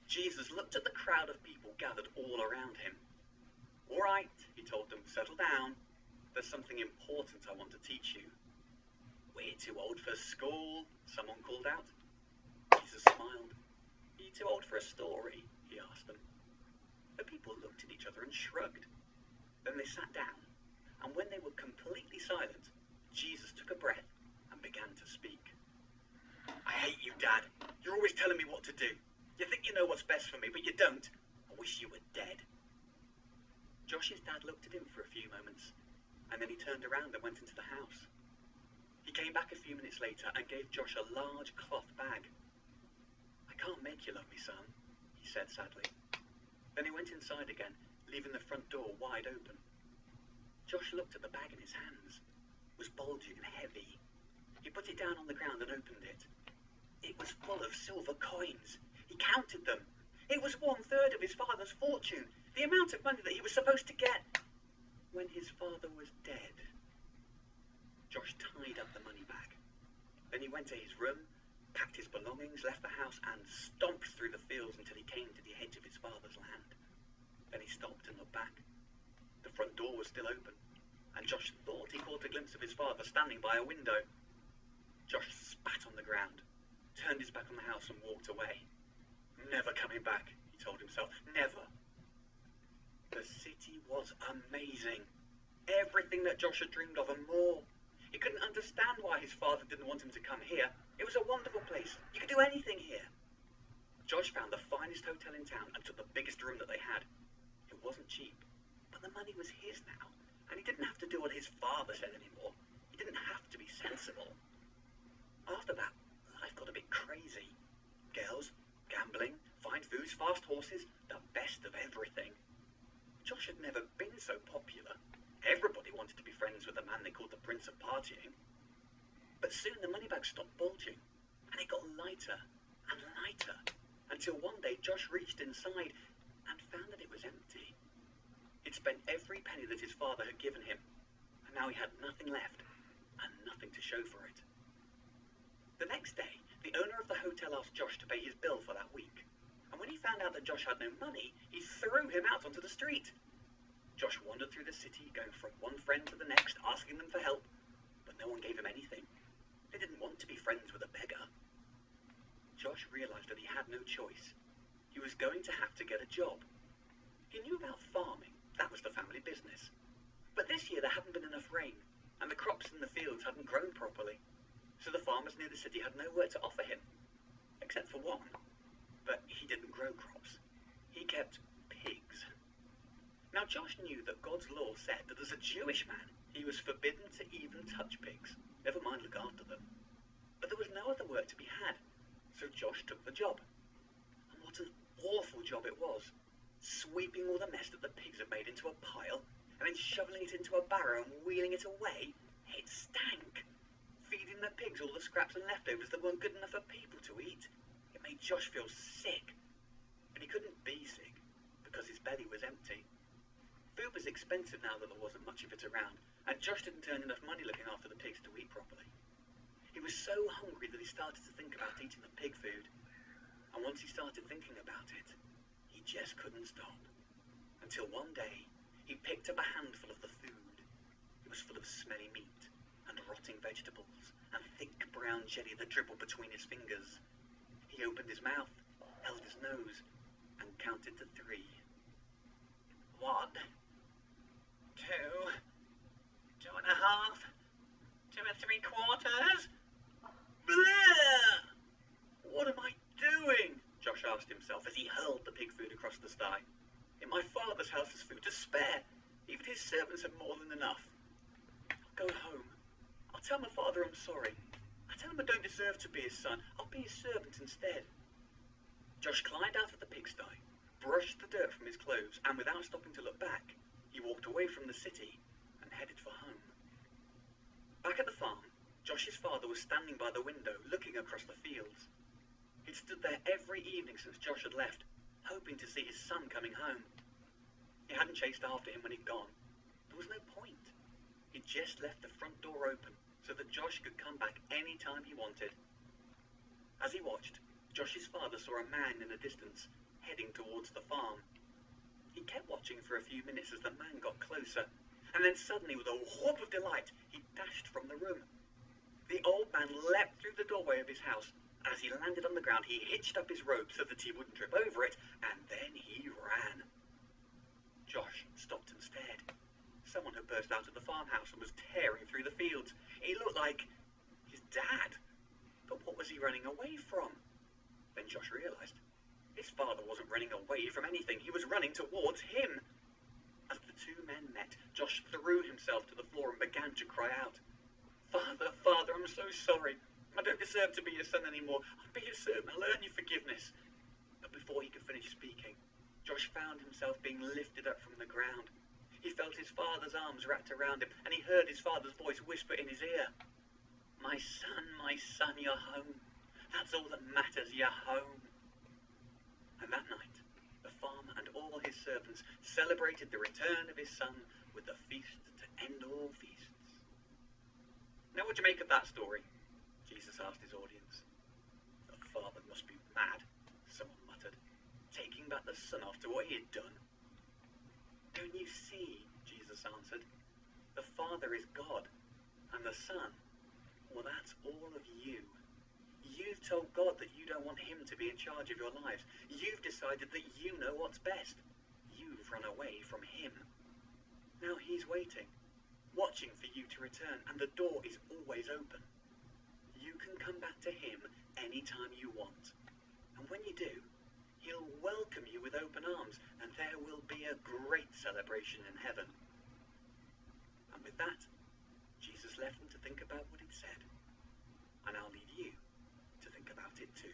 Jesus looked at the crowd of people gathered all around him. "All right," he told them, "settle down. There's something important I want to teach you." "We're too old for school," someone called out. Jesus smiled. "Are you too old for a story?" he asked them. The people looked at each other and shrugged. Then they sat down, and when they were completely silent, Jesus took a breath and began to speak. "I hate you, Dad. You're always telling me what to do. You think you know what's best for me, but you don't. I wish you were dead." Josh's dad looked at him for a few moments, and then he turned around and went into the house. He came back a few minutes later and gave Josh a large cloth bag. "I can't make you love me, son," he said sadly. Then he went inside again, leaving the front door wide open. Josh looked at the bag in his hands. It was bulging and heavy. He put it down on the ground and opened it. It was full of silver coins. He counted them. It was 1/3 of his father's fortune, the amount of money that he was supposed to get when his father was dead. Josh tied up the money bag. Then he went to his room, packed his belongings, left the house, and stomped through the fields until he came to the edge of his father's land. Then he stopped and looked back. The front door was still open, and Josh thought he caught a glimpse of his father standing by a window. Josh spat on the ground, turned his back on the house and walked away. "Never coming back," he told himself. "Never." The city was amazing. Everything that Josh had dreamed of and more. He couldn't understand why his father didn't want him to come here. It was a wonderful place. You could do anything here. Josh found the finest hotel in town and took the biggest room that they had. It wasn't cheap, but the money was his now, and he didn't have to do what his father said anymore. He didn't have to be sensible. After that, life got a bit crazy. Girls, gambling, fine foods, fast horses, the best of everything. Josh had never been so popular. Everybody wanted to be friends with the man they called the Prince of Partying. But soon the money bag stopped bulging, and it got lighter and lighter, until one day Josh reached inside and found that it was empty. He'd spent every penny that his father had given him, and now he had nothing left, and nothing to show for it. The next day, the owner of the hotel asked Josh to pay his bill for that week, and when he found out that Josh had no money, he threw him out onto the street. Josh wandered through the city, going from one friend to the next, asking them for help, but no one gave him anything. They didn't want to be friends with a beggar. Josh realized that he had no choice. He was going to have to get a job. He knew about farming. That was the family business. But this year there hadn't been enough rain, and the crops in the fields hadn't grown properly. So the farmers near the city had no work to offer him, except for one. But he didn't grow crops. He kept pigs. Now Josh knew that God's law said that as a Jewish man, he was forbidden to even touch pigs, never mind look after them. But there was no other work to be had, so Josh took the job. And what an awful job it was, sweeping all the mess that the pigs had made into a pile, and then shoveling it into a barrow and wheeling it away. It stank. Feeding the pigs all the scraps and leftovers that weren't good enough for people to eat. It made Josh feel sick. But he couldn't be sick, because his belly was empty. Food was expensive now that there wasn't much of it around, and Josh didn't earn enough money looking after the pigs to eat properly. He was so hungry that he started to think about eating the pig food. And once he started thinking about it, he just couldn't stop. Until one day, he picked up a handful of the food. It was full of smelly meat, and rotting vegetables, and thick brown jelly that dribbled between his fingers. He opened his mouth, held his nose, and counted to 3. 1, 2, 2.5, 2 3/4. Bleh! What am I doing? Josh asked himself as he hurled the pig food across the sty. In my father's house there's food to spare. Even his servants have more than enough. I'll go home. I'll tell my father I'm sorry. I'll tell him I don't deserve to be his son. I'll be his servant instead. Josh climbed out of the pigsty, brushed the dirt from his clothes, and without stopping to look back, he walked away from the city and headed for home. Back at the farm, Josh's father was standing by the window, looking across the fields. He'd stood there every evening since Josh had left, hoping to see his son coming home. He hadn't chased after him when he'd gone. There was no point. He'd just left the front door open so that Josh could come back any time he wanted. As he watched, Josh's father saw a man in the distance, heading towards the farm. He kept watching for a few minutes as the man got closer, and then suddenly, with a whoop of delight, he dashed from the room. The old man leapt through the doorway of his house. As he landed on the ground, he hitched up his robe so that he wouldn't trip over it, and then he ran. Josh stopped and stared. Someone had burst out of the farmhouse and was tearing through the fields. He looked like his dad. But what was he running away from? Then Josh realized his father wasn't running away from anything. He was running towards him. As the two men met, Josh threw himself to the floor and began to cry out, "Father, Father, I'm so sorry. I don't deserve to be your son anymore. I'll be your servant. I'll earn your forgiveness." But before he could finish speaking, Josh found himself being lifted up from the ground. He felt his father's arms wrapped around him, and he heard his father's voice whisper in his ear, my son, you're home. That's all that matters, you're home." And that night, the farmer and all his servants celebrated the return of his son with the feast to end all feasts. Now, what do you make of that story? Jesus asked his audience. "The father must be mad," someone muttered, "taking back the son after what he had done." "Don't you see?" Jesus answered. "The Father is God, and the Son, well, that's all of you. You've told God that you don't want him to be in charge of your lives. You've decided that you know what's best. You've run away from him. Now he's waiting, watching for you to return, and the door is always open. You can come back to him anytime you want. And when you do, he'll welcome you with open arms, and there will be a great celebration in heaven." And with that, Jesus left them to think about what he'd said. And I'll leave you to think about it too.